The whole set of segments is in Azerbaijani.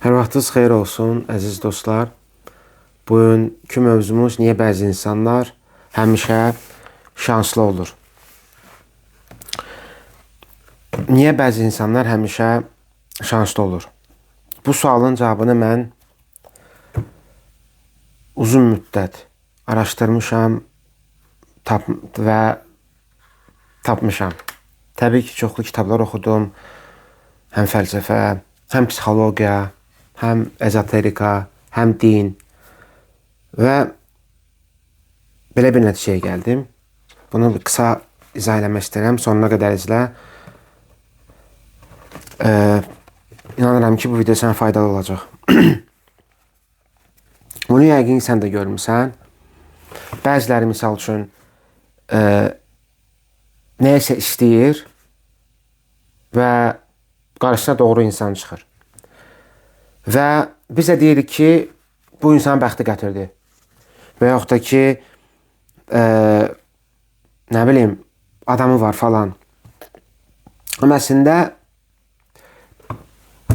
Hər vaxtınız xeyir olsun, əziz dostlar. Bugünkü mövzumuz niyə bəzi insanlar həmişə şanslı olur? Niyə bəzi insanlar həmişə şanslı olur? Bu sualın cavabını mən uzun müddət araşdırmışam və tapmışam. Təbii ki, çoxlu kitablar oxudum. Həm fəlsəfə, həm psixologiya, həm ezoterika, həm din və belə bir nəticəyə gəldim. Bunu qısa izah eləmək istəyirəm. Sonuna qədər izlə. İnanıram ki, bu video sənə faydalı olacaq. Bunu yəqin sən də görmüsən. Bəziləri misal üçün nəyəsə istəyir və qarşısına doğru insan çıxır. Və bizə deyirik ki, bu insan bəxti gətirdi. Və yaxud da ki, nə bilim, adamı var falan. Amma əslində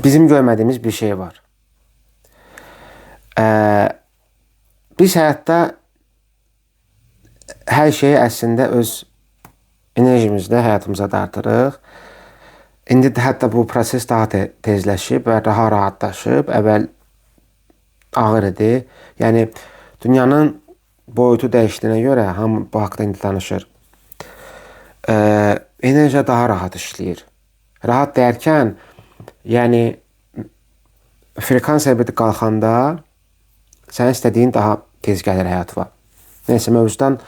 bizim görmədiyimiz bir şey var. Biz həyatda hər şeyi əslində öz enerjimizlə həyatımıza dartırıq. İndi hətta bu proses daha tezləşib və daha rahatlaşıb. Əvvəl ağır idi. Yəni, dünyanın boyutu dəyişdiyinə görə hamı bu haqda indi danışır. Enerji daha rahat işləyir. Rahat deyərkən, yəni, frekansiya bir qalxanda sənin istədiyin daha tez gəlir həyatına. Neysə, mövzudan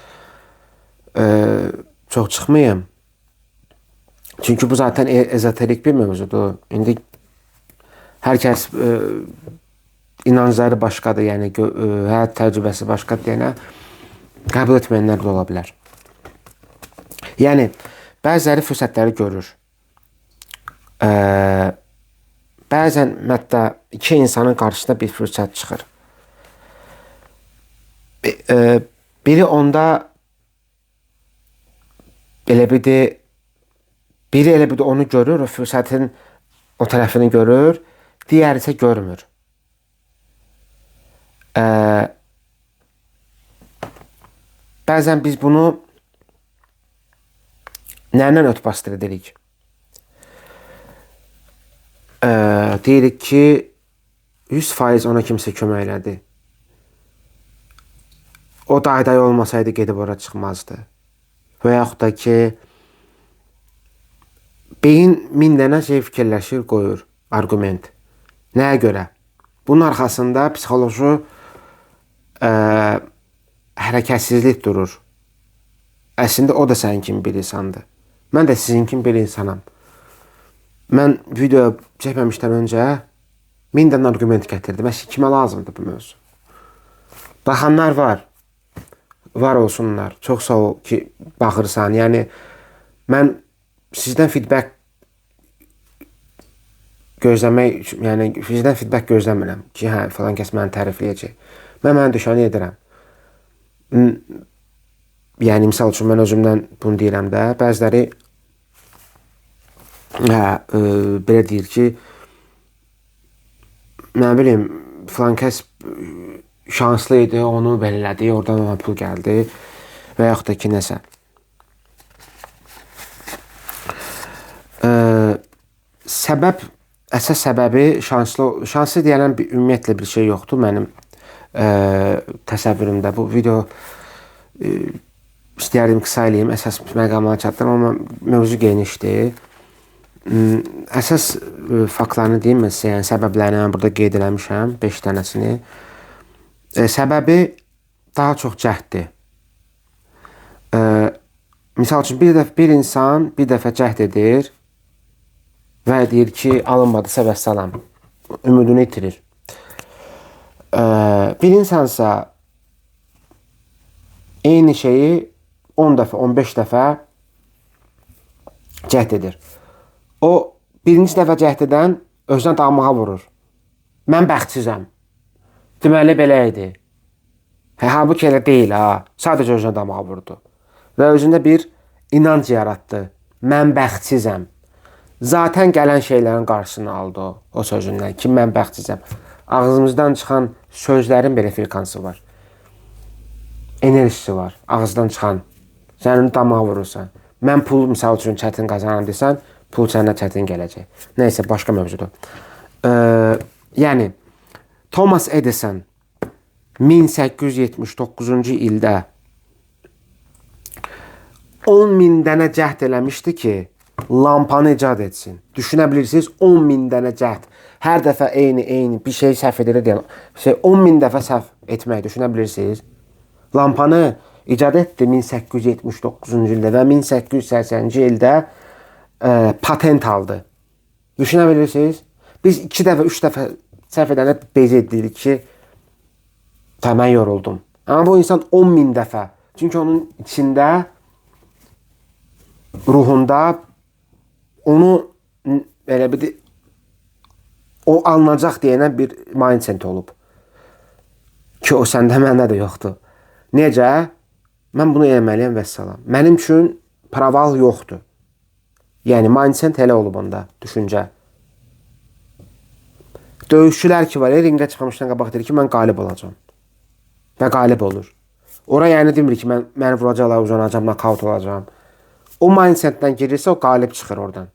çox çıxmayayım. Çünki bu zaten ezoterik bir mövzudur. İndi hər kəs inancları başqadır, yəni həyat təcrübəsi başqadır deyənə qəbul etməyənlər də ola bilər. Yəni, bəziləri fürsətləri görür. Bəzən hətta iki insanın qarşısında bir fürsət çıxır. Biri onda elə bir biri elə bir də onu görür, o fürsətin o tərəfini görür, digəri isə görmür. Bəzən biz bunu nədən ötürü bastır edirik? Deyirik ki, 100% ona kimsə kömək elədi. O dayday olmasaydı gedib ora çıxmazdı. Və yaxud da ki, beyin min dənə şey fikirləşir, qoyur, argument. Nəyə görə? Bunun arxasında psixoloji hərəkətsizlik durur. Əslində o da sənin kimi bir insandır. Mən də sizin kimi bir insanam. Mən video çəkməmişdən öncə 1000 dənə argument gətirdim. Əslində kimə lazımdır bu mövzu? Baxanlar var. Var olsunlar. Çox sağ ol ki, baxırsan. Yəni, mən sizdən feedback gözləmirəm ki, hə, falan kəs məni tərifləyəcək. Mən düşəni edirəm. Yəni, misal üçün, mən özümdən bunu deyirəm də, bəziləri belə deyir ki, nə bilim, falan kəs şanslı idi, onu belirlədi, oradan ona pul gəldi və yaxud da ki, nəsə. Əsas səbəbi şanslı deyilən ümumiyyətlə bir şey yoxdur mənim təsəvvürümdə. Bu video istəyərdim qısa eləyim, əsas məqamına çatdırım, amma mövzu genişdir. Əsas faktlarını deyim mən sizə, yəni səbəblərini mən burada qeyd eləmişəm, 5 dənəsini. Səbəbi daha çox cəhddir. Misal üçün, bir insan bir dəfə cəhd edir və deyir ki, alınmadısa və salam, ümidini itirir. Bir insansa eyni şeyi 10 dəfə, 15 dəfə cəhd edir. O, birinci dəfə cəhd edən özünə dağmağa vurur. Mən bəxtsizəm. Deməli, belə idi. Halbuki elə deyil, sadəcə özünə dağmağa vurdu. Və özündə bir inanc yaratdı. Mən bəxtsizəm. zaten gələn şeylərin qarşısını aldı o sözündən ki, mən bəxtsizəm. Ağzımızdan çıxan sözlərin belə frekansı var. Enerjisi var. Ağızdan çıxan. Sən onu damağa vurursan. Mən pul misal üçün çətin qazanan desən, pul sənə çətin gələcək. Nəysə, başqa mövzudur. Yəni, Thomas Edison 1879-cu ildə 10.000 dənə cəhd eləmişdi ki, lampanı icad etsin. Düşünə bilirsiniz, 10.000 dənə cəhd. Hər dəfə eyni bir şey səhv edir deyən, 10.000 dəfə səhv etmək düşünə bilirsiniz. Lampanı icad etdi 1879-cu ildə və 1880-ci ildə patent aldı. Düşünə bilirsiniz? Biz 2 dəfə, 3 dəfə səhv edəndə bez edirik ki, mən yoruldum. Amma bu insan 10.000 dəfə. Çünki onun içində, ruhunda onu elə bir o alınacaq deyənə bir mindset olub. Ki, o səndə, məndə də yoxdur. Necə? Mən bunu eləməliyəm və salam. Mənim üçün praval yoxdur. Yəni, mindset elə olub onda, düşüncə. Döyüşçülər ki var, ringə çıxamışdan qabaq deyir ki, mən qalib olacağım. Və qalib olur. Ora yəni demir ki, məni vuracaqlar, uzanacağım, knockout olacağım. O mindsetdən girirsə, o qalib çıxır oradan.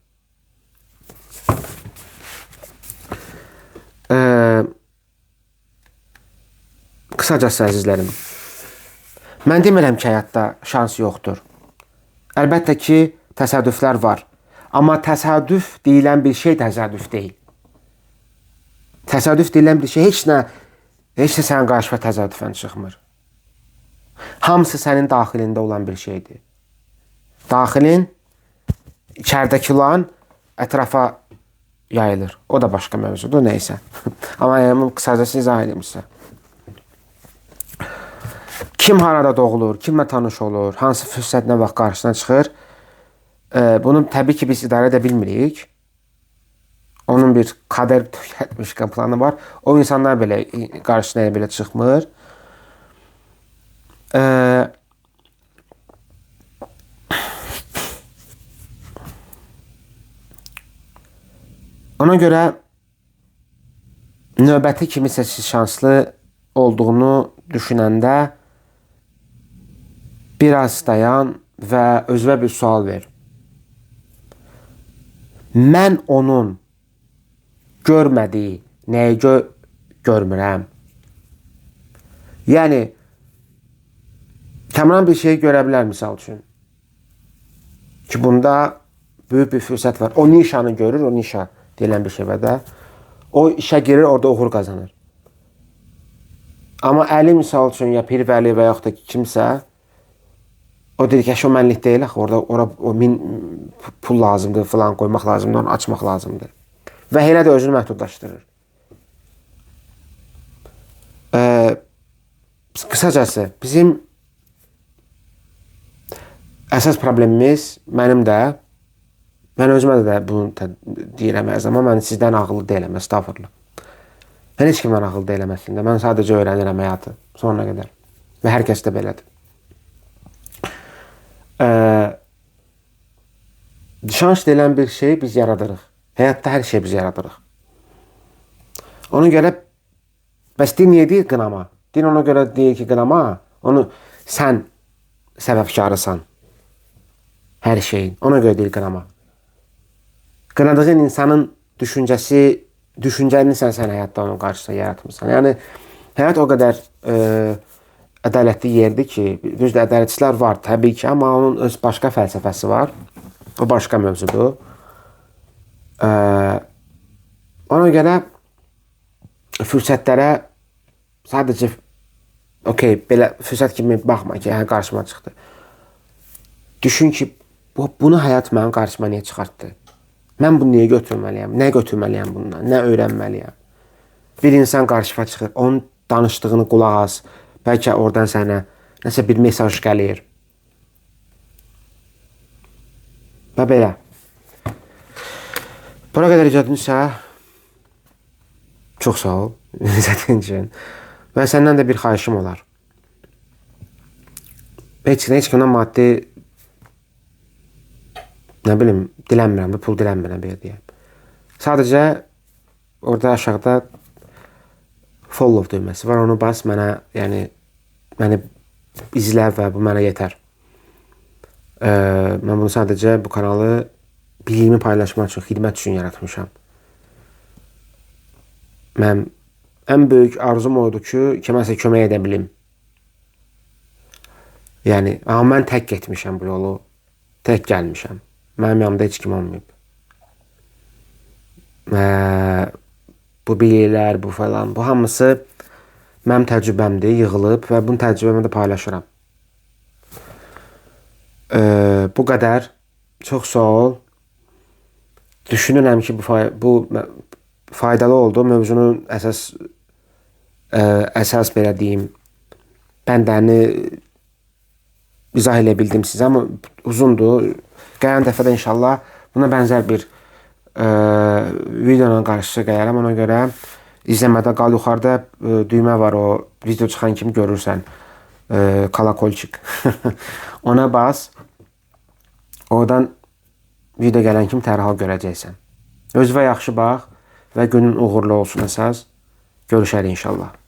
Qısacası əzizlərim, mən demirəm ki, həyatda şans yoxdur. Əlbəttə ki, təsadüflər var. Amma təsadüf deyilən bir şey təsadüf deyil. Təsadüf deyilən bir şey heç nə sənin qarşıma təsadüfən çıxmır. Hamısı sənin daxilində olan bir şeydir. Daxilin, içərdəki olan ətrafa yayılır. O da başqa mövzudur, neysə. Amma yəni, qısacası izah edimsə. Kim harada doğulur, kimlə tanış olur, hansı fürsət nə vaxt qarşısına çıxır, bunu təbii ki, biz idarə edə bilmirik. Onun bir kader tükətmişkən planı var. O insanlar belə qarşısına belə çıxmır. Ona görə növbəti kimisə şanslı olduğunu düşünəndə biraz dayan və özünə bir sual ver. Mən onun görmədiyi nəyi görmürəm? Yəni, Kəmran bir şey görə bilər misal üçün. Ki, bunda böyük bir fürsət var. O nişanı görür, o nişa deyilən bir şey var da. O işə girir, orada uğur qazanır. Amma Əli misal üçün, ya Pir Vəli və yaxud da kimsə, o deyir ki, o mənlik deyil, orada o pul lazımdır, falan qoymaq lazımdır, onu açmaq lazımdır. Və elə də özünü məhdudlaşdırır. Qısacası, bizim əsas problemimiz, mənim də, mən özümə də bunu deyirəm hər zaman, mən sizdən ağıllı deyiləm, estağfurullah. Mən heç kimdən ağıllı deyiləm əslində, mən sadəcə öyrənirəm həyatı sonuna qədər. Və hər kəs də belədir. Şans deyilən bir şey biz yaradırıq. Həyatda hər şey biz yaradırıq. Ona görə, bəs din niyə deyir qınama? Din ona görə deyir ki, qınama, onu sən səbəbkarısan. Hər şeyin. Ona görə deyir qınama. Qınadığın insanın düşüncəni sən həyatda onun qarşısına yaratmışsan. Yəni, həyat o qədər ədalətli yerdir ki, düzdür, ədalətçilər var təbii ki, amma onun öz başqa fəlsəfəsi var. O başqa mövzudur. Ona görə fürsətlərə sadəcə belə fürsət kimi baxma ki, qarşıma çıxdı. Düşün ki, bunu həyat mənim qarşıma niyə çıxartdı? Mən bunu niyə götürməliyəm? Nə götürməliyəm bundan? Nə öyrənməliyəm? Bir insan qarşıma çıxır, onun danışdığını qulaq as. Bəlkə oradan sənə nəsə bir mesaj gəlir. Və belə. Buna qədər icadınsa, çox sağ ol. İzlədiyin üçün. Və səndən də bir xahişim olar. Heç kimdən maddi, nə bilim, dilənmirəm, bu pul dilənmirəm belə deyəm. Sadəcə orada aşağıda follow düyməsi var. Onu bas, məni izlə və bu mənə yetər. Mən bunu sadəcə bu kanalı bilgimi paylaşmaq üçün, xidmət üçün yaratmışam. Mən ən böyük arzum oydu ki, kiməsə kömək edə bilim. Yəni, amma mən tək getmişəm bu yolu. Tək gəlmişəm. Mənim yanımda heç kim olmayıb. Bu biliklər, bu falan, bu hamısı mənim təcrübəmdir, yığılıb və bunu təcrübəmə də paylaşıram. Bu qədər. Çox sağ ol. Düşünürəm ki, bu faydalı oldu. Mövzunun əsas belə deyim, bəndəni izah elə bildim sizə, amma uzundur. Gələn dəfədə inşallah buna bənzər bir videonun qarşısı gələrəm. Ona görə izləmədə qal. Yuxarıda düymə var, o video çıxan kimi görürsən. Kolakolçik. Ona bas. Oradan video gələn kimi dərhal görəcəksən. Özünə yaxşı bax və günün uğurlu olsun əsas. Görüşərik inşallah.